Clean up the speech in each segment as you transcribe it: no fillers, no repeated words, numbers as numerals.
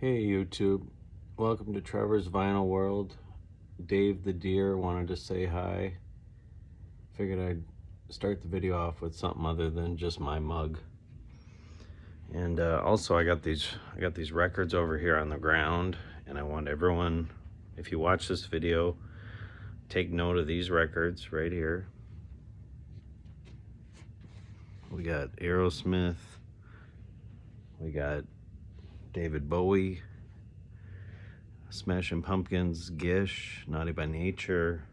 Hey YouTube, welcome to Trevor's Vinyl World. Dave the Deer wanted to say hi. Figured I'd start the video off with something other than just my mug. And also I got these records over here on the ground, and I want everyone, if you watch this video, take note of these records right here. We got Aerosmith, we got David Bowie, Smashing Pumpkins, Gish, Naughty by Nature,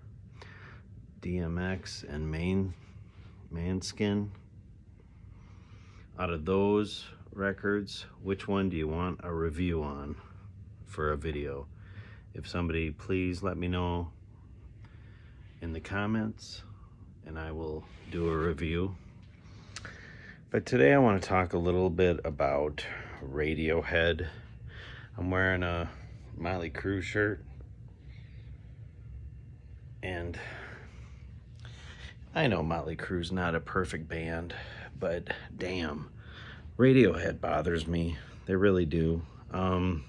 DMX, and Manskin. Out of those records, which one do you want a review on for a video? If somebody, please let me know in the comments and I will do a review. But today I want to talk a little bit about Radiohead. I'm wearing a Motley Crue shirt, and I know Motley Crue's not a perfect band, but damn, Radiohead bothers me. They really do. You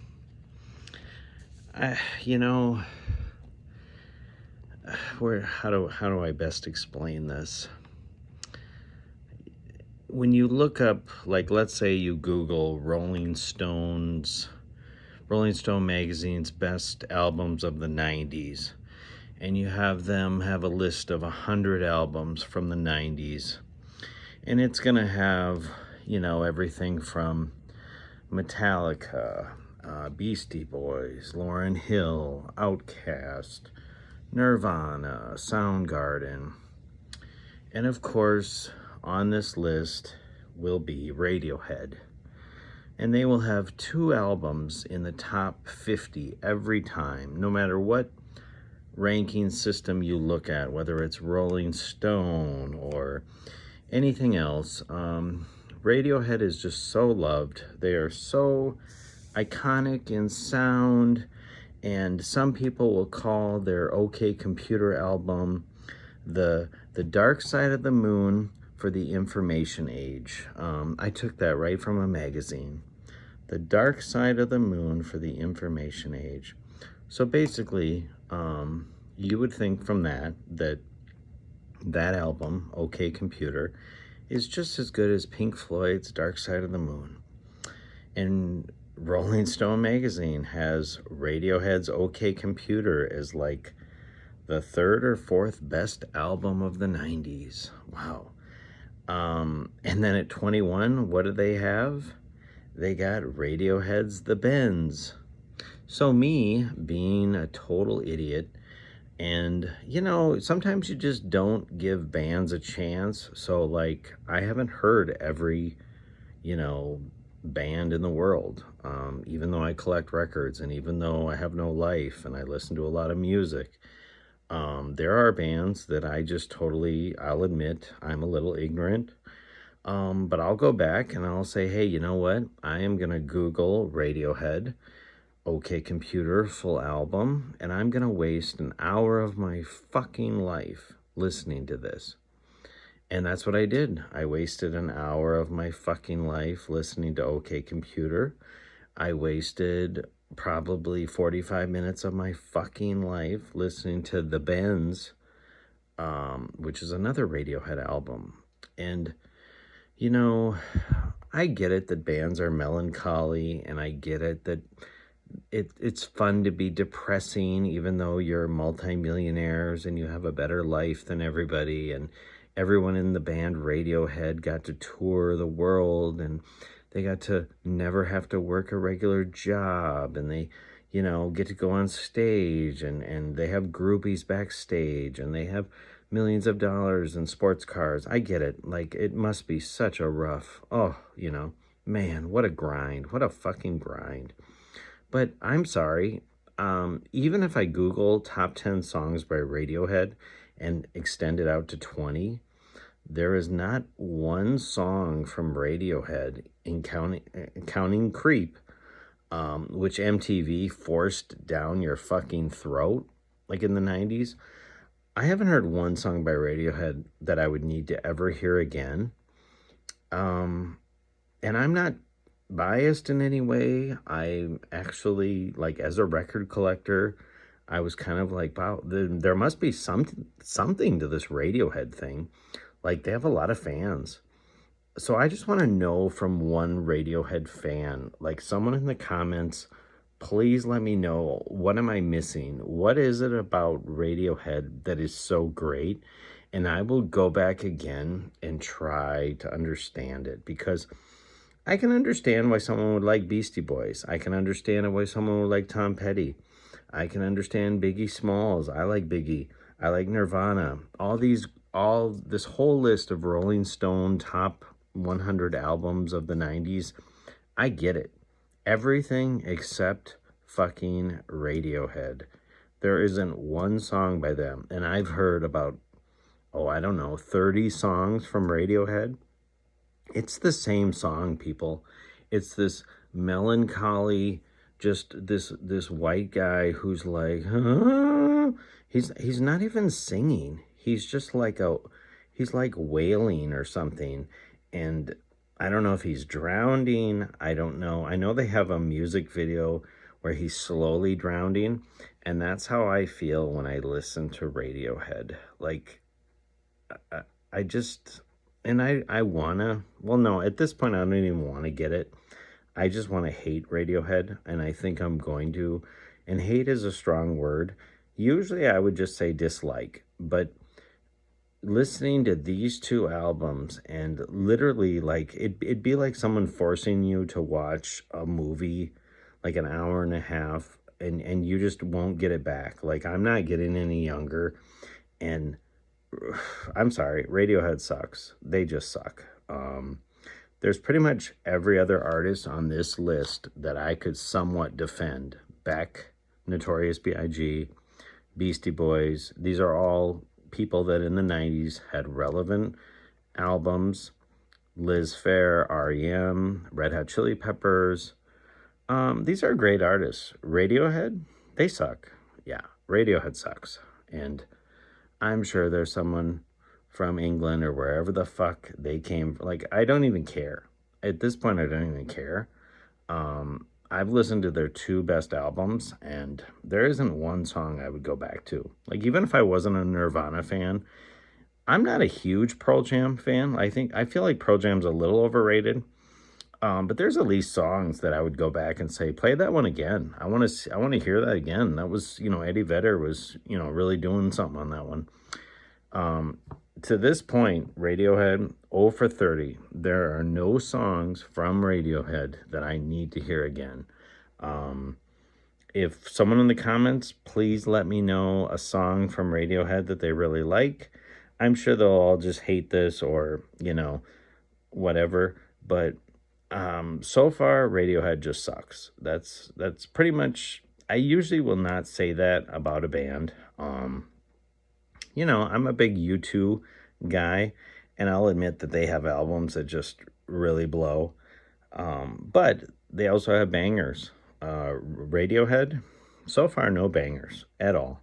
know, how do I best explain this? When you look up, like, let's say you Google Rolling Stone magazine's best albums of the 90s, and you have them have a list of 100 albums from the 90s, and it's gonna have, you know, everything from Metallica, Beastie Boys, Lauryn Hill, Outkast, Nirvana, Soundgarden, and of course on this list will be Radiohead. And they will have 2 albums in the top 50 every time, no matter what ranking system you look at, whether it's Rolling Stone or anything else. Radiohead is just so loved. They are so iconic in sound, and some people will call their OK Computer album the Dark Side of the Moon for the information age. I took that right from a magazine. The Dark Side of the Moon for the information age. So basically, you would think from that album, OK Computer, is just as good as Pink Floyd's Dark Side of the Moon. And Rolling Stone magazine has Radiohead's OK Computer as like the 3rd or 4th best album of the 90s. Wow. And then at 21, what do they have? They got Radiohead's The Bends. So me, being a total idiot, and you know, sometimes you just don't give bands a chance. So like, I haven't heard every, you know, band in the world, even though I collect records, and even though I have no life and I listen to a lot of music. There are bands that I just totally, I'll admit, I'm a little ignorant. But I'll go back and I'll say, hey, you know what? I am going to Google Radiohead, OK Computer full album, and I'm going to waste an hour of my fucking life listening to this. And that's what I did. I wasted an hour of my fucking life listening to OK Computer. I wasted probably 45 minutes of my fucking life listening to The Bends, which is another Radiohead album. And, you know, I get it that bands are melancholy, and I get it that it's fun to be depressing, even though you're multimillionaires and you have a better life than everybody, and everyone in the band Radiohead got to tour the world, and they got to never have to work a regular job, and they, you know, get to go on stage, and they have groupies backstage, and they have millions of dollars in sports cars. I get it. Like, it must be such a rough, you know, man, what a grind. What a fucking grind. But I'm sorry, even if I Google top 10 songs by Radiohead and extend it out to 20, there is not one song from Radiohead, in counting Creep, which MTV forced down your fucking throat, like in the 90s. I haven't heard one song by Radiohead that I would need to ever hear again. And I'm not biased in any way. I actually, like, as a record collector, I was kind of like, wow, there must be something to this Radiohead thing. Like, they have a lot of fans. So I just want to know from one Radiohead fan, like someone in the comments, please let me know, what am I missing? What is it about Radiohead that is so great? And I will go back again and try to understand it, because I can understand why someone would like Beastie Boys. I can understand why someone would like Tom Petty. I can understand Biggie Smalls. I like Biggie. I like Nirvana. All this whole list of Rolling Stone top 100 albums of the 90s. I get it. Everything except fucking Radiohead. There isn't one song by them. And I've heard about, oh, I don't know, 30 songs from Radiohead. It's the same song, people. It's this melancholy, just this white guy who's like, huh? He's not even singing. He's like wailing or something. And I don't know if he's drowning. I don't know. I know they have a music video where he's slowly drowning, and that's how I feel when I listen to Radiohead. Like, I, I just, and I wanna, well, no, at this point, I don't even want to get it. I just want to hate Radiohead, and I think I'm going to. And hate is a strong word. Usually I would just say dislike, but listening to these two albums, and literally, like, it'd be like someone forcing you to watch a movie, like an hour and a half, and you just won't get it back. Like, I'm not getting any younger, and I'm sorry, Radiohead sucks. They just suck. There's pretty much every other artist on this list that I could somewhat defend. Beck, Notorious B.I.G., Beastie Boys. These are all people that in the 90s had relevant albums. Liz Phair, R.E.M., Red Hot Chili Peppers. These are great artists. Radiohead, they suck. Yeah, Radiohead sucks. And I'm sure there's someone from England or wherever the fuck they came. Like, I don't even care. At this point, I don't even care. I've listened to their two best albums, and there isn't one song I would go back to. Like, even if I wasn't a Nirvana fan, I'm not a huge Pearl Jam fan. I feel like Pearl Jam's a little overrated. But there's at least songs that I would go back and say, play that one again. I want to hear that again. That was, Eddie Vedder was, really doing something on that one. To this point, Radiohead, 0 for 30. There are no songs from Radiohead that I need to hear again. If someone in the comments, please let me know a song from Radiohead that they really like. I'm sure they'll all just hate this, or, whatever. But so far, Radiohead just sucks. That's pretty much. I usually will not say that about a band. I'm a big U2 guy, and I'll admit that they have albums that just really blow. But they also have bangers. Radiohead, so far, no bangers at all.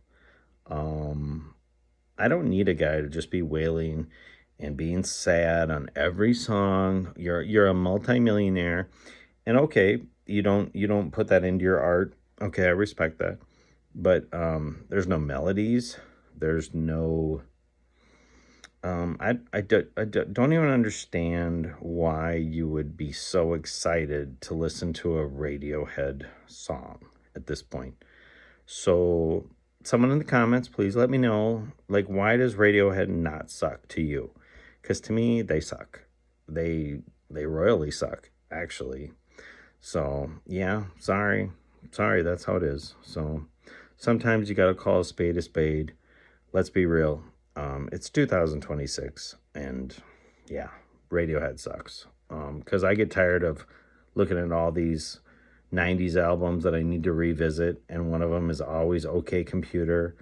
I don't need a guy to just be wailing and being sad on every song. You're a multimillionaire, and okay, you don't put that into your art. Okay, I respect that, but there's no melodies. There's no. Don't even understand why you would be so excited to listen to a Radiohead song at this point. So, someone in the comments, please let me know, like, why does Radiohead not suck to you? Because to me, they suck. They royally suck, actually. So, yeah, sorry, that's how it is. So, sometimes you gotta call a spade a spade. Let's be real. It's 2026, and yeah, Radiohead sucks. Because I get tired of looking at all these 90s albums that I need to revisit, and one of them is always OK Computer.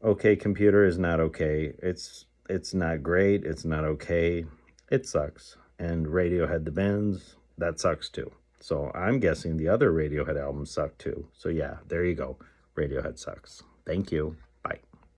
OK Computer is not okay. It's not great. It's not okay. It sucks. And Radiohead the Bends, that sucks too. So I'm guessing the other Radiohead albums suck too. So yeah, there you go. Radiohead sucks. Thank you.